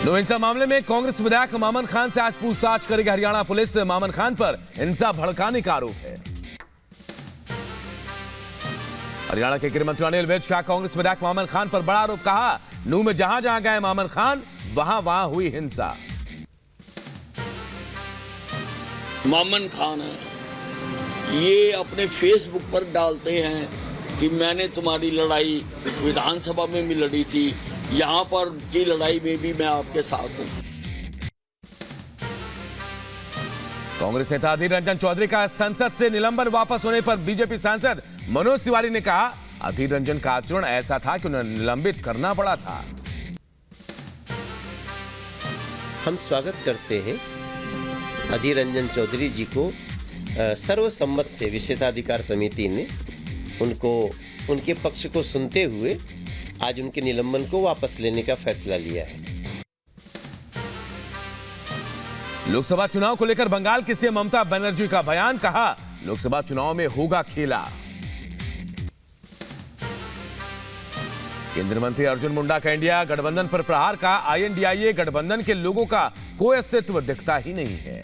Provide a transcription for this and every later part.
No हिंसा मामले में कांग्रेस विधायक मामन खान से आज पूछताछ करेगी हरियाणा पुलिस। मामन खान पर हिंसा भड़काने का आरोप है। हरियाणा के गृह मंत्री अनिल विज का कांग्रेस विधायक मामन खान पर बड़ा आरोप। कहा, नू में जहां जहां गए मामन खान वहां हुई हिंसा। मामन खान ये अपने फेसबुक पर डालते हैं कि मैंने तुम्हारी लड़ाई विधानसभा में भी लड़ी थी, यहां पर की लड़ाई में भी मैं आपके साथ हूं। कांग्रेस नेता अधीर रंजन चौधरी का संसद से निलंबन वापस होने पर बीजेपी सांसद मनोज तिवारी ने कहा, अधीर रंजन का आचरण ऐसा था कि उन्हें निलंबित करना पड़ा था। हम स्वागत करते हैं अधीर रंजन चौधरी जी को। सर्वसम्मत से विशेषाधिकार समिति ने उनके पक्ष को सुनते हुए आज उनके निलंबन को वापस लेने का फैसला लिया है। लोकसभा चुनाव को लेकर बंगाल की सीएम ममता बनर्जी का बयान। कहा, लोकसभा चुनाव में होगा खेला। केंद्रीय मंत्री अर्जुन मुंडा का इंडिया गठबंधन पर प्रहार। का INDIA गठबंधन के लोगों का कोई अस्तित्व दिखता ही नहीं है।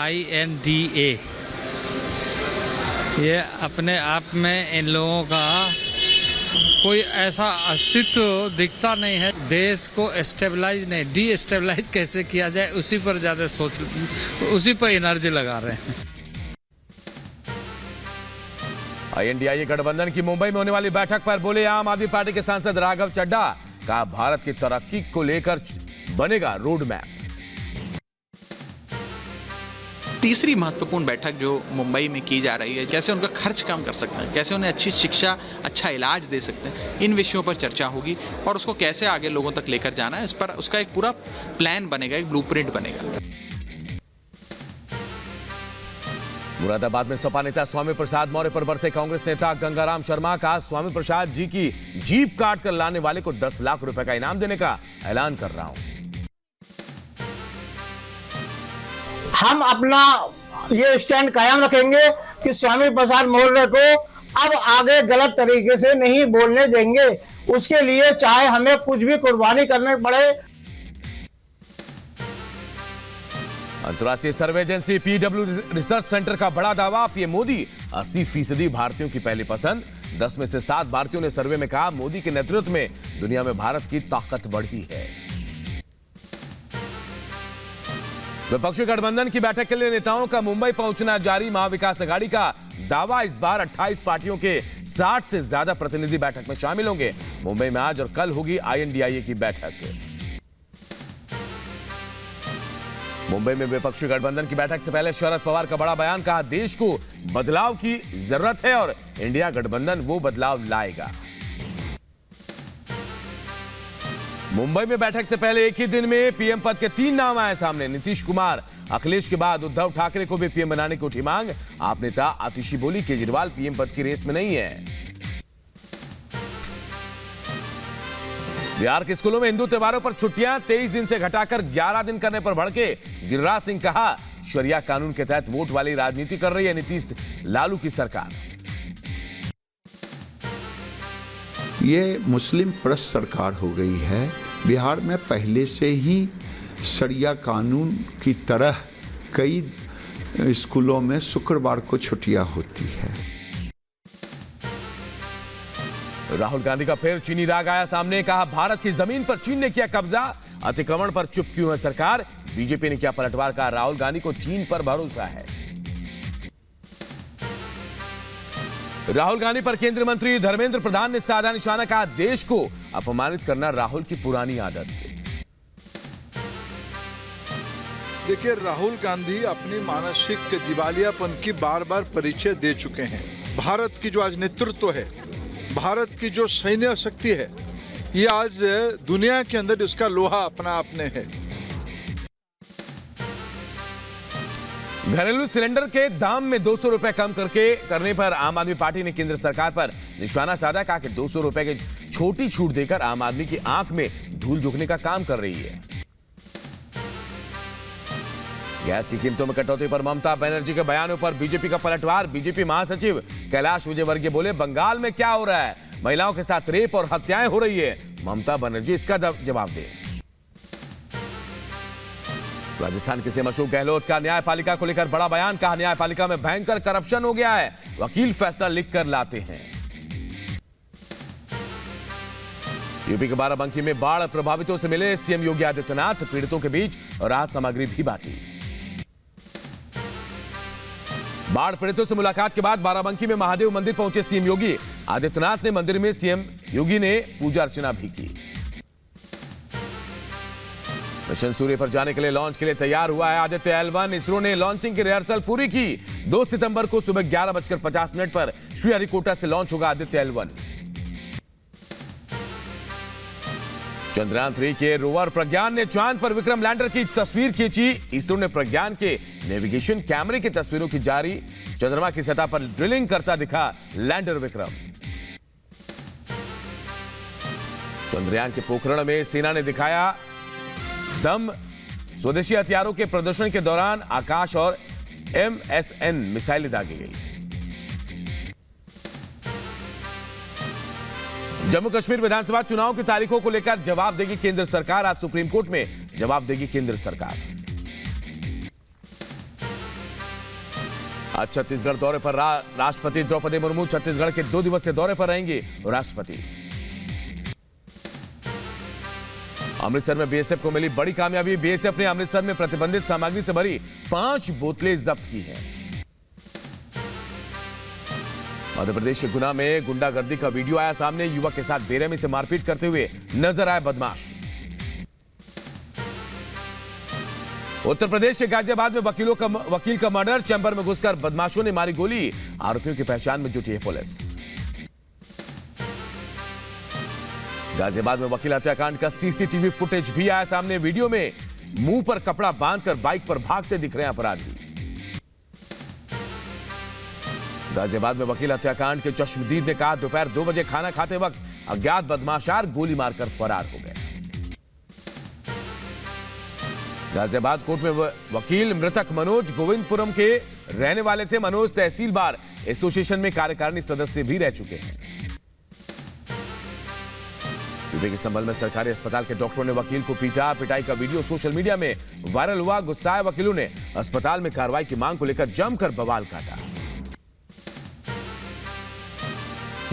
INDA ये अपने आप में इन लोगों का कोई ऐसा अस्तित्व दिखता नहीं है। देश को स्टेबलाइज नहीं, डीस्टेबलाइज कैसे किया जाए उसी पर ज्यादा उसी पर एनर्जी लगा रहे हैं। INDIA गठबंधन की मुंबई में होने वाली बैठक पर बोले आम आदमी पार्टी के सांसद राघव चड्ढा। कहा, भारत की तरक्की को लेकर बनेगा रोड मैप। तीसरी महत्वपूर्ण बैठक जो मुंबई में की जा रही है, कैसे उनका खर्च कम कर सकते हैं, कैसे उन्हें अच्छी शिक्षा, अच्छा इलाज दे सकते हैं, इन विषयों पर चर्चा होगी और उसको कैसे आगे लोगों तक लेकर जाना है, इस पर उसका एक पूरा प्लान बनेगा, एक ब्लूप्रिंट बनेगा। मुरादाबाद में सपा नेता स्वामी प्रसाद मौर्य पर बरसे कांग्रेस नेता गंगाराम शर्मा। का स्वामी प्रसाद जी की जीप काट कर लाने वाले को 10 लाख रुपए का इनाम देने का ऐलान कर रहा हूं। हम अपना ये स्टैंड कायम रखेंगे कि स्वामी प्रसाद मौर्य को अब आगे गलत तरीके से नहीं बोलने देंगे। उसके लिए चाहे हमें कुछ भी कुर्बानी करनी पड़े। अंतर्राष्ट्रीय सर्वे एजेंसी PW रिसर्च सेंटर का बड़ा दावा। पीएम मोदी 80% भारतीयों की पहली पसंद। 10 में से 7 भारतीयों ने सर्वे में कहा, मोदी के नेतृत्व में दुनिया में भारत की ताकत बढ़ी है। विपक्षी गठबंधन की बैठक के लिए नेताओं का मुंबई पहुंचना जारी। महाविकास अघाड़ी का दावा, इस बार 28 पार्टियों के 60 से ज्यादा प्रतिनिधि बैठक में शामिल होंगे। मुंबई में आज और कल होगी INDIA की बैठक। मुंबई में विपक्षी गठबंधन की बैठक से पहले शरद पवार का बड़ा बयान। कहा, देश को बदलाव की जरूरत है और इंडिया गठबंधन वो बदलाव लाएगा। मुंबई में बैठक से पहले एक ही दिन में पीएम पद के 3 नाम आए सामने। नीतीश कुमार, अखिलेश के बाद उद्धव ठाकरे को भी पीएम बनाने की उठी मांग। आप नेता आतिशी बोली, केजरीवाल पीएम पद की रेस में नहीं है। बिहार के स्कूलों में हिंदू त्योहारों पर छुट्टियां 23 दिन से घटाकर 11 दिन करने पर भड़के गिरिराज सिंह। कहा, शरिया कानून के तहत वोट वाली राजनीति कर रही है नीतीश लालू की सरकार। ये मुस्लिम परस्त सरकार हो गई है। बिहार में पहले से ही शरिया कानून की तरह कई स्कूलों में शुक्रवार को छुट्टियां होती है। राहुल गांधी का फिर चीनी राग आया सामने। कहा, भारत की जमीन पर चीन ने किया कब्जा, अतिक्रमण पर चुप क्यों है सरकार। बीजेपी ने किया पलटवार। का राहुल गांधी को चीन पर भरोसा है। राहुल गांधी पर केंद्रीय मंत्री धर्मेंद्र प्रधान ने साधा निशाना। कहा, देश को अपमानित करना राहुल की पुरानी आदत है। देखिए, राहुल गांधी अपनी मानसिक दिवालियापन की बार बार परिचय दे चुके हैं। भारत की जो आज नेतृत्व है, भारत की जो सैन्य शक्ति है, ये आज दुनिया के अंदर इसका लोहा अपना अपने है। घरेलू सिलेंडर के दाम में 200 रुपए कम करने पर आम आदमी पार्टी ने केंद्र सरकार पर निशाना साधा। कहा कि 200 रुपए की छोटी छूट देकर आम आदमी की आंख में धूल झोंकने का काम कर रही है। गैस की कीमतों में कटौती पर ममता बनर्जी के बयानों पर बीजेपी का पलटवार। बीजेपी महासचिव कैलाश विजयवर्गीय बोले, बंगाल में क्या हो रहा है, महिलाओं के साथ रेप और हत्याएं हो रही है। ममता बनर्जी इसका जवाब दें। राजस्थान के सीएम अशोक गहलोत का न्यायपालिका को लेकर बड़ा बयान, कहा न्यायपालिका में भयंकर करप्शन हो गया है, वकील फैसला लिखकर लाते हैं। यूपी के बाराबंकी में बाढ़ प्रभावितों से मिले सीएम योगी आदित्यनाथ, पीड़ितों के बीच राहत सामग्री भी बांटी। बाढ़ पीड़ितों से मुलाकात के बाद बाराबंकी में महादेव मंदिर पहुंचे सीएम योगी आदित्यनाथ ने मंदिर में सीएम योगी ने पूजा अर्चना भी की। मिशन सूर्य पर जाने के लिए लॉन्च के लिए तैयार हुआ है आदित्य L1। इसरो ने लॉन्चिंग की रिहर्सल पूरी की। 2 सितंबर को सुबह 11:50 पर श्रीहरिकोटा से लॉन्च होगा आदित्य L1। चंद्रयान 3 के रोवर प्रज्ञान ने चांद पर विक्रम लैंडर की तस्वीर खींची। इसरो ने प्रज्ञान के नेविगेशन कैमरे की तस्वीरों की जारी। चंद्रमा की सतह पर ड्रिलिंग करता दिखा लैंडर विक्रम। चंद्रयान के पोखरण में सेना ने दिखाया दम। स्वदेशी हथियारों के प्रदर्शन के दौरान आकाश और MSN मिसाइलें दागी गई। जम्मू कश्मीर विधानसभा चुनाव की तारीखों को लेकर जवाब देगी केंद्र सरकार। आज सुप्रीम कोर्ट में जवाब देगी केंद्र सरकार। आज छत्तीसगढ़ दौरे पर राष्ट्रपति द्रौपदी मुर्मू छत्तीसगढ़ के 2 दिवसीय दौरे पर रहेंगे राष्ट्रपति। अमृतसर में बीएसएफ को मिली बड़ी कामयाबी। बीएसएफ ने अमृतसर में प्रतिबंधित सामग्री से भरी 5 बोतलें जब्त की हैं। मध्य प्रदेश के गुना में गुंडागर्दी का वीडियो आया सामने। युवक के साथ बेरहमी से मारपीट करते हुए नजर आए बदमाश। उत्तर प्रदेश के गाजियाबाद में वकील का मर्डर। चैम्बर में घुसकर बदमाशों ने मारी गोली। आरोपियों की पहचान में जुटी है पुलिस। गाजियाबाद में वकील हत्याकांड का सीसीटीवी फुटेज भी आया सामने। वीडियो में मुंह पर कपड़ा बांधकर बाइक पर भागते दिख रहे हैं अपराधी। गाजियाबाद में वकील हत्याकांड के चश्मदीद ने कहा दोपहर 2 बजे खाना खाते वक्त अज्ञात बदमाशार गोली मारकर फरार हो गए। गाजियाबाद कोर्ट में वकील मृतक मनोज गोविंदपुरम के रहने वाले थे। मनोज तहसील बार एसोसिएशन में कार्यकारिणी सदस्य भी रह चुके हैं। यूपी के संभल में सरकारी अस्पताल के डॉक्टरों ने वकील को पीटा। पिटाई का वीडियो सोशल मीडिया में वायरल हुआ। गुस्साए वकीलों ने अस्पताल में कार्रवाई की मांग को लेकर जमकर बवाल काटा।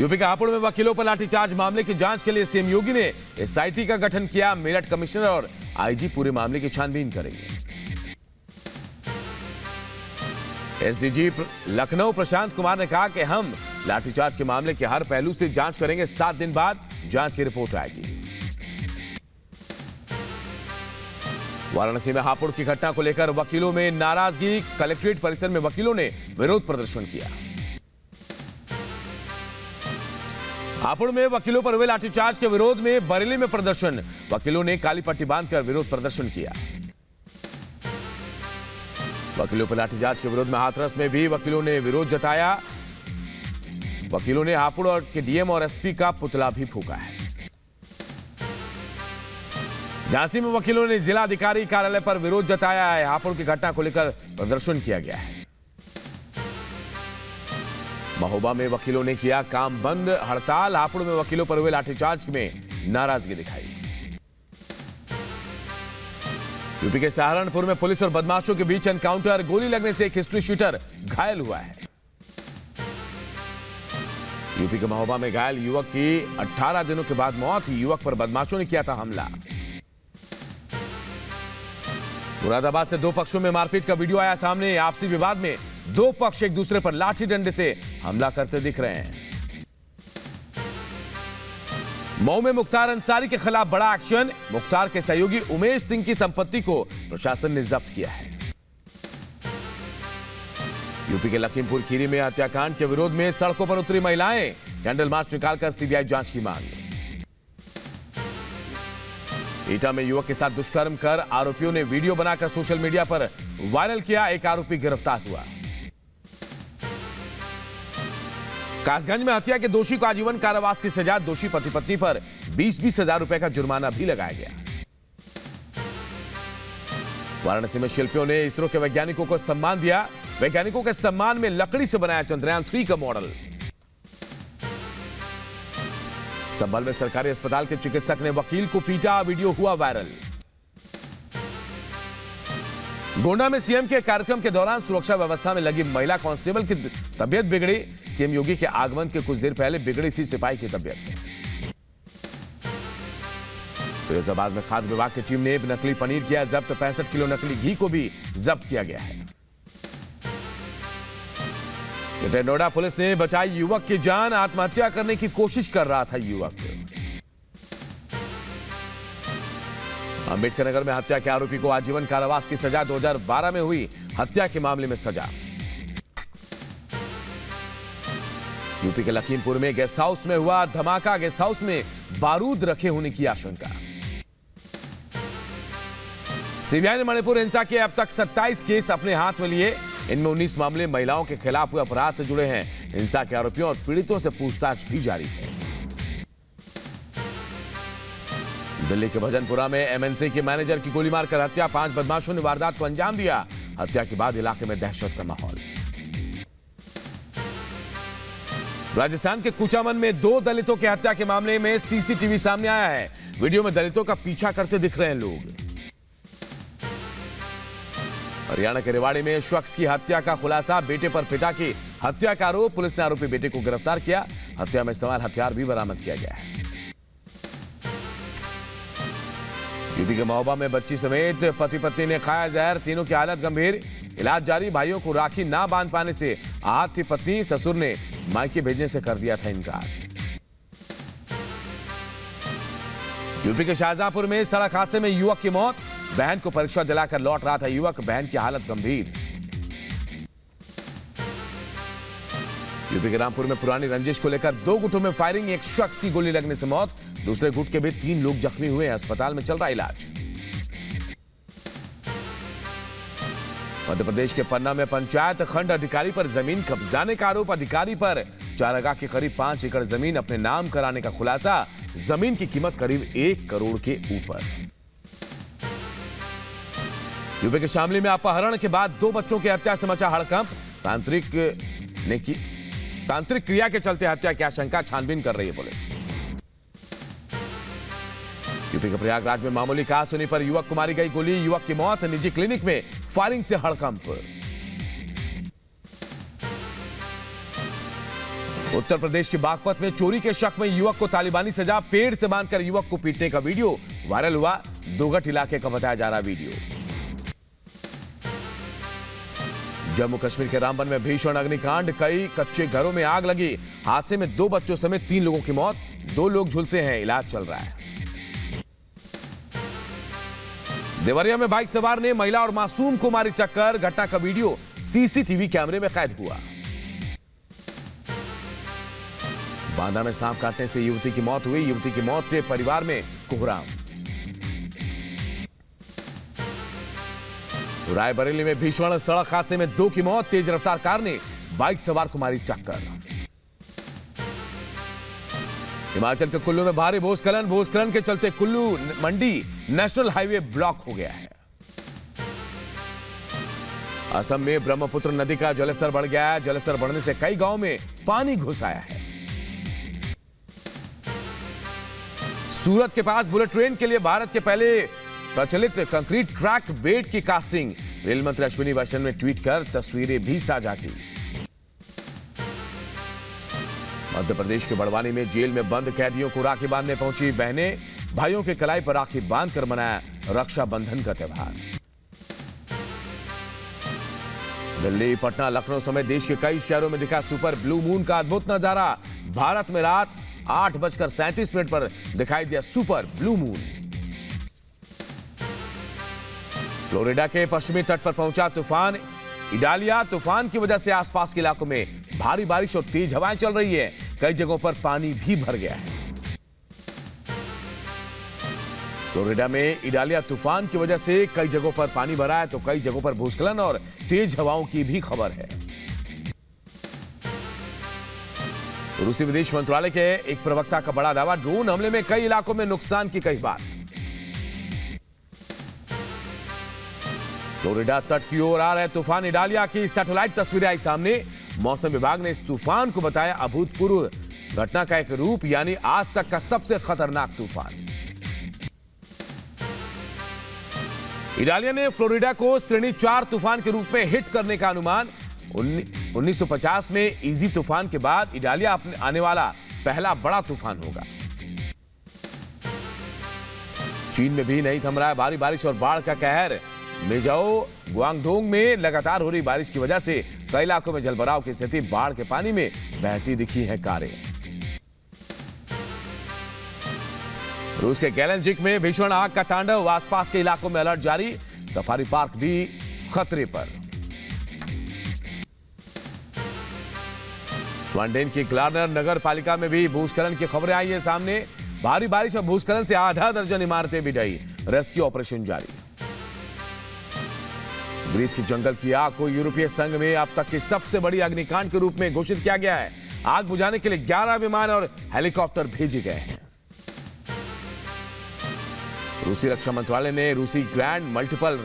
यूपी के हापुड़ में वकीलों पर लाठीचार्ज मामले की जांच के लिए सीएम योगी ने एसआईटी का गठन किया। मेरठ कमिश्नर और आईजी पूरे मामले की छानबीन करेंगे। एसडीजी लखनऊ प्रशांत कुमार ने कहा कि हम लाठीचार्ज के मामले के हर पहलू से जांच करेंगे। 7 दिन बाद जांच की रिपोर्ट आएगी। वाराणसी में हापुड़ की घटना को लेकर वकीलों में नाराजगी। कलेक्ट्रेट परिसर में वकीलों ने विरोध प्रदर्शन किया। हापुड़ में वकीलों पर हुए लाठीचार्ज के विरोध में बरेली में प्रदर्शन। वकीलों ने काली पट्टी बांधकर विरोध प्रदर्शन किया। वकीलों पर लाठीचार्ज के विरोध में हाथरस में भी वकीलों ने विरोध जताया। वकीलों ने हापुड़ और के डीएम और एसपी का पुतला भी फूंका है। झांसी में वकीलों ने जिलाधिकारी कार्यालय पर विरोध जताया है। हापुड़ की घटना को लेकर प्रदर्शन किया गया है। महोबा में वकीलों ने किया काम बंद हड़ताल। हापुड़ में वकीलों पर हुए लाठीचार्ज में नाराजगी दिखाई। यूपी के सहारनपुर में पुलिस और बदमाशों के बीच एनकाउंटर। गोली लगने से एक हिस्ट्री शीटर घायल हुआ है। यूपी के महोबा में घायल युवक की 18 दिनों के बाद मौत। युवक पर बदमाशों ने किया था हमला। मुरादाबाद से 2 पक्षों में मारपीट का वीडियो आया सामने। आपसी विवाद में 2 पक्ष एक दूसरे पर लाठी डंडे से हमला करते दिख रहे हैं। मऊ में मुख्तार अंसारी के खिलाफ बड़ा एक्शन। मुख्तार के सहयोगी उमेश सिंह की संपत्ति को प्रशासन ने जब्त किया है। यूपी के लखीमपुर खीरी में हत्याकांड के विरोध में सड़कों पर उतरी महिलाएं। कैंडल मार्च निकालकर सीबीआई जांच की मांग। एटा में युवक के साथ दुष्कर्म कर आरोपियों ने वीडियो बनाकर सोशल मीडिया पर वायरल किया। एक आरोपी गिरफ्तार हुआ। कासगंज में हत्या के दोषी को आजीवन कारावास की सजा। दोषी पति पत्नी पर 20-20 हजार रुपए का जुर्माना भी लगाया गया। वाराणसी में शिल्पियों ने इसरो के वैज्ञानिकों को सम्मान दिया। वैज्ञानिकों के सम्मान में लकड़ी से बनाया चंद्रयान 3 का मॉडल। संभल में सरकारी अस्पताल के चिकित्सक ने वकील को पीटा, वीडियो हुआ वायरल। गोंडा में सीएम के कार्यक्रम के दौरान सुरक्षा व्यवस्था में लगी महिला कांस्टेबल की तबीयत बिगड़ी। सीएम योगी के आगमन के कुछ देर पहले बिगड़ी थी सिपाही की तबीयत। फिरोजाबाद में खाद्य विभाग की टीम ने नकली पनीर किया जब्त, 65 किलो नकली घी को भी जब्त किया गया है। नोएडा पुलिस ने बचाई युवक की जान, आत्महत्या करने की कोशिश कर रहा था युवक। अंबेडकर नगर में हत्या के आरोपी को आजीवन कारावास की सजा, 2012 में हुई हत्या के मामले में सजा। यूपी के लखीमपुर में गेस्ट हाउस में हुआ धमाका, गेस्ट हाउस में बारूद रखे होने की आशंका। सीबीआई ने मणिपुर हिंसा के अब तक 27 केस अपने हाथ में लिए, इनमें 19 मामले महिलाओं के खिलाफ हुए अपराध से जुड़े हैं। हिंसा के आरोपियों और पीड़ितों से पूछताछ भी जारी है। दिल्ली के भजनपुरा में एमएनसी के मैनेजर की गोली मारकर हत्या, 5 बदमाशों ने वारदात को अंजाम दिया। हत्या के बाद इलाके में दहशत का माहौल। राजस्थान के कुचामन में 2 दलितों की हत्या के मामले में सीसीटीवी सामने आया है। वीडियो में दलितों का पीछा करते दिख रहे हैं लोग। हरियाणा के रेवाड़ी में शख्स की हत्या का खुलासा, बेटे पर पिता की हत्या का आरोप, पुलिस ने आरोपी बेटे को गिरफ्तार किया। हत्या में इस्तेमाल हथियार भी बरामद किया गया है। यूपी के महोबा में बच्ची समेत पति पत्नी ने खाया जहर, तीनों की हालत गंभीर, इलाज जारी। भाइयों को राखी ना बांध पाने से आहत थी पत्नी, ससुर ने मायके भेजने से कर दिया था इनकार। यूपी के शाहजहांपुर में सड़क हादसे में युवक की मौत, बहन को परीक्षा दिलाकर लौट रहा था युवक, बहन की हालत गंभीर। यूपी के रामपुर में पुरानी रंजिश को लेकर 2 गुटों में फायरिंग, एक शख्स की गोली लगने से मौत, दूसरे गुट के भी 3 लोग जख्मी हुए, अस्पताल में चल रहा इलाज। मध्य प्रदेश के पन्ना में पंचायत खंड अधिकारी पर जमीन कब्जाने का आरोप, अधिकारी पर चारागाह के करीब 5 एकड़ जमीन अपने नाम कराने का खुलासा, जमीन की कीमत करीब 1 करोड़ के ऊपर। यूपी के शामली में अपहरण के बाद 2 बच्चों की हत्या से मचा हड़कंप, तांत्रिक क्रिया के चलते हत्या की आशंका, छानबीन कर रही है पुलिस। यूपी के प्रयागराज में मामूली कहासुनी पर युवक को मारी गई गोली, युवक की मौत, निजी क्लिनिक में फायरिंग से हड़कंप। उत्तर प्रदेश के बागपत में चोरी के शक में युवक को तालिबानी सजा, पेड़ से बांधकर युवक को पीटने का वीडियो वायरल हुआ। दोगट इलाके का बताया जा रहा वीडियो। जम्मू कश्मीर के रामबन में भीषण अग्निकांड, कई कच्चे घरों में आग लगी, हादसे में 2 बच्चों समेत 3 लोगों की मौत, 2 लोग झुलसे हैं, इलाज चल रहा है। देवरिया में बाइक सवार ने महिला और मासूम को मारी टक्कर, घटना का वीडियो सीसीटीवी कैमरे में कैद हुआ। बांदा में सांप काटने से युवती की मौत हुई, युवती की मौत से परिवार में कोहराम। रायबरेली में भीषण सड़क हादसे में 2 की मौत, तेज रफ्तार कार ने बाइक सवार को मारी टक्कर। हिमाचल के कुल्लू में भारी भूस्खलन के चलते Kullu Mandi national highway block हो गया है। असम में ब्रह्मपुत्र नदी का जलस्तर बढ़ गया है, जलस्तर बढ़ने से कई गांवों में पानी घुस आया है। सूरत के पास बुलेट ट्रेन के लिए भारत के पहले प्रचलित कंक्रीट ट्रैक बेड की कास्टिंग, रेल मंत्री अश्विनी वैष्णव ने ट्वीट कर तस्वीरें भी साझा की। मध्य प्रदेश के बड़वानी में जेल में बंद कैदियों को राखी बांधने पहुंची बहनें, भाइयों के कलाई पर राखी बांधकर मनाया रक्षाबंधन का त्यौहार। दिल्ली, पटना, लखनऊ समेत देश के कई शहरों में दिखा सुपर ब्लू मून का अद्भुत नजारा। भारत में रात 8:37 पर दिखाई दिया सुपर ब्लू मून। फ्लोरिडा के पश्चिमी तट पर पहुंचा तूफान इडालिया, तूफान की वजह से आसपास के इलाकों में भारी बारिश और तेज हवाएं चल रही है, कई जगहों पर पानी भी भर गया है। फ्लोरिडा में इडालिया तूफान की वजह से कई जगहों पर पानी भरा है, तो कई जगहों पर भूस्खलन और तेज हवाओं की भी खबर है। रूसी विदेश मंत्रालय के एक प्रवक्ता का बड़ा दावा, ड्रोन हमले में कई इलाकों में नुकसान की कही बात। फ्लोरिडा तट की ओर आ रहे तूफान इडालिया की सैटेलाइट तस्वीरें आई सामने। मौसम विभाग ने इस तूफान को बताया अभूतपूर्व घटना का एक रूप यानी आज तक का सबसे खतरनाक तूफान। इडालिया ने फ्लोरिडा को श्रेणी 4 तूफान के रूप में हिट करने का अनुमान। 1950 में इजी तूफान के बाद इडालिया अपने आने वाला पहला बड़ा तूफान होगा। चीन में भी नहीं थम रहा है भारी बारिश और बाढ़ का कहर। मेजाओ गुआंगडोंग में लगातार हो रही बारिश की वजह से कई इलाकों में जलभराव की स्थिति, बाढ़ के पानी में बहती दिखी है कारें। रूस के गैलेंजिक में भीषण आग का तांडव, आसपास के इलाकों में अलर्ट जारी, सफारी पार्क भी खतरे पर। स्वानडेन की ग्लार्नर नगर पालिका में भी भूस्खलन की खबरें आई है सामने। भारी बारिश और भूस्खलन से आधा दर्जन इमारतें भी ढही, रेस्क्यू ऑपरेशन जारी। ग्रीस की जंगल की आग को यूरोपीय संघ में अब तक की सबसे बड़ी अग्निकांड के रूप में घोषित किया गया है। आग बुझाने के लिए 11 विमान और हेलीकॉप्टर भेजे गए हैं। रूसी रक्षा मंत्रालय ने रूसी grand multiple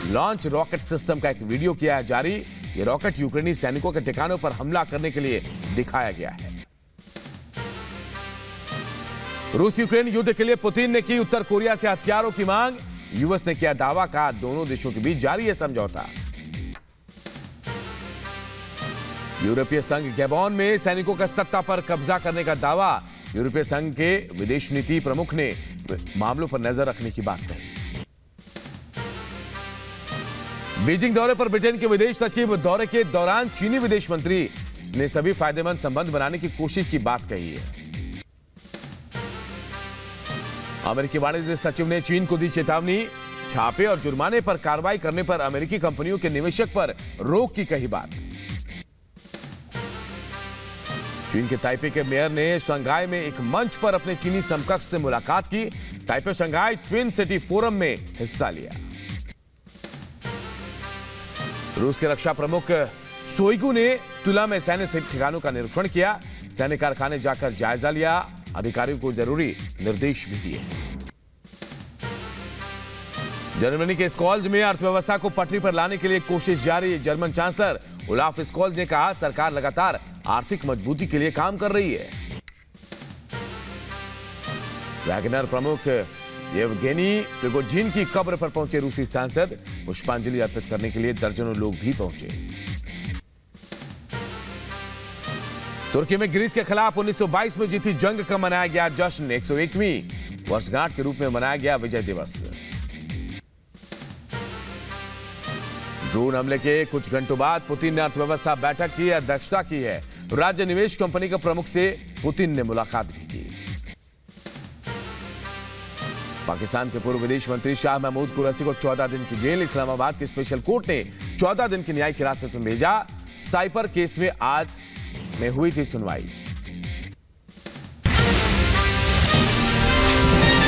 launch rocket system का एक वीडियो किया है जारी। यह रॉकेट यूक्रेनी सैनिकों के ठिकानों पर हमला करने के लिए दिखाया गया है। रूस यूक्रेन युद्ध के लिए पुतिन ने की उत्तर कोरिया से हथियारों की मांग। यूएस ने किया दावा, कहा दोनों देशों के बीच जारी है समझौता। यूरोपीय संघ गैबोन में सैनिकों का सत्ता पर कब्जा करने का दावा। यूरोपीय संघ के विदेश नीति प्रमुख ने मामलों पर नजर रखने की बात कही। बीजिंग दौरे पर ब्रिटेन के विदेश सचिव, दौरे के दौरान चीनी विदेश मंत्री ने सभी फायदेमंद संबंध बनाने की कोशिश की बात कही है। अमेरिकी वाणिज्य सचिव ने चीन को दी चेतावनी, छापे और जुर्माने पर कार्रवाई करने पर अमेरिकी कंपनियों के निवेशक पर रोक की कही बात। चीन के ताइपे के मेयर ने शंघाई में एक मंच पर अपने चीनी समकक्ष से मुलाकात की। Taipei Shanghai twin city forum में हिस्सा लिया। रूस के रक्षा प्रमुख शोइगु ने तुला में सैन्य ठिकानों का निरीक्षण किया। सैन्य कारखाने जाकर जायजा लिया, अधिकारियों को जरूरी निर्देश भी दिए। जर्मनी के स्कॉल्ज में अर्थव्यवस्था को पटरी पर लाने के लिए कोशिश जारी। जर्मन चांसलर ओलाफ स्कॉल्ज ने कहा, सरकार लगातार आर्थिक मजबूती के लिए काम कर रही है। वैगनर प्रमुख येवगेनी प्रिगोजिन की कब्र पर पहुंचे रूसी सांसद, पुष्पांजलि अर्पित करने के लिए दर्जनों लोग भी पहुंचे। तुर्की में ग्रीस के खिलाफ 1922 में जीती जंग का मनाया गया जश्न। 101वीं वर्षगांठ के रूप में मनाया गया विजय दिवस। ड्रोन हमले के कुछ घंटों बाद पुतिन ने अर्थव्यवस्था बैठक की अध्यक्षता की है। राज्य निवेश कंपनी के प्रमुख से पुतिन ने मुलाकात भी की। पाकिस्तान के पूर्व विदेश मंत्री शाह महमूद कुरैशी को 14 दिन की जेल। इस्लामाबाद की स्पेशल कोर्ट ने 14 दिन की न्यायिक हिरासत में भेजा। साइपर केस में आज में हुई थी सुनवाई।